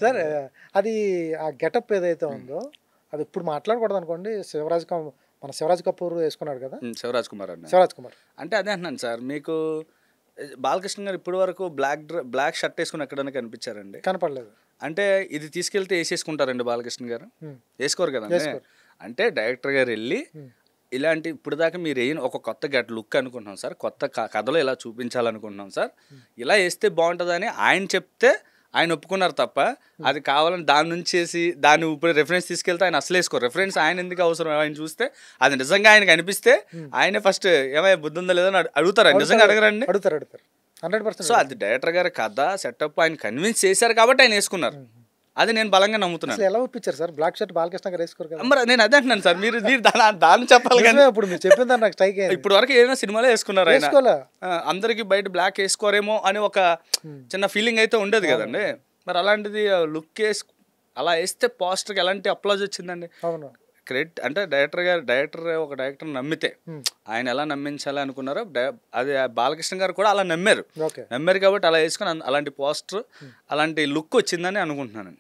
Sir అది ఆ getup ఏదైతే ఉందో, అది ఇప్పుడు మాట్లాడకూడదనుకోండి. మన 'శివరాజ్ కపూర్' యేసుకున్నాడు కదా! 'శివరాజ్ కుమార్' అన్న. 'శివరాజ్ కుమార్.' అంటే అదే అంటున్నాను సార్. మీకు బాలకృష్ణ గారు ఇప్పటి వరకు బ్లాక్ షర్ట్ వేసుకొని ఎక్కడైనా కనిపించారండి? కనపడలేదు. అంటే ఇది తీసుకెళ్తే ఏసేసుకుంటారండి బాలకృష్ణ గారు? హ్మ్. ఏసుకోరు కదండి. ఏసుకోరు. అంటే డైరెక్టర్ గారు వెళ్ళి హ్మ్. ఇలాంటి ఇప్పుడు దాకా మీరు ఒక కొత్త లుక్ అనుకుంటున్నాం సార్, కొత్త కథలో ఇలా చూపించాలనుకుంటున్నాం సార్, ఇలా వేస్తే బాగుంటుందని ఆయన చెప్తే ఆయన ఒప్పుకున్నారు తప్ప, అది కావాలని దాని నుంచేసి దాన్ని ఇప్పుడు రెఫరెన్స్ తీసుకెళ్తే ఆయన అసలు వేసుకోరు. రెఫరెన్స్ ఆయన ఎందుకు అవసరం? ఆయన చూస్తే అది నిజంగా ఆయనకు అనిపిస్తే ఆయనే ఫస్ట్ ఏమైనా బుద్ధి ఉందా లేదా అని అడుగుతారు. నిజంగా అడగరండి. అడుగుతారు 100%. సో అది డైరెక్టర్ గారి కథ సెటప్ ఆయన కన్విన్స్ చేశారు కాబట్టి ఆయన వేసుకున్నారు. అది నేను బలంగా నమ్ముతున్నాను. అసలు ఎలా ఒప్పించారు సార్? బ్లాక్ షర్ట్ బాలకృష్ణ గారు వేసుకోరు కదా! మరి నేను అదే అంటున్నాను సార్. మీరు దాన్ని చెప్పాలి కానీ ఇప్పుడు మీరు చెప్పిన దాన్ని నాకు స్ట్రైక్ అయ్యింది. ఇప్పుడు వరకు ఏదైనా సినిమాలో వేసుకున్నారు ఆయన. వేసుకోలే. అందరికి బయట బ్లాక్ వేసుకోరేమో అని ఒక చిన్న ఫీలింగ్ అయితే ఉండేది కదండి. మరి అలాంటిది లుక్ అలా వేస్తే పోస్టర్కి ఎలాంటి అప్లాజ్ వచ్చిందండి. అవును. క్రెడిట్ అంటే ఒక డైరెక్టర్ నమ్మితే ఆయన ఎలా నమ్మించాలి అనుకున్నారో అది బాలకృష్ణ గారు కూడా అలా నమ్మారు ఓకే. కాబట్టి అలా వేసుకొని అలాంటి పోస్టర్ అలాంటి లుక్ వచ్చిందని అనుకుంటున్నాను.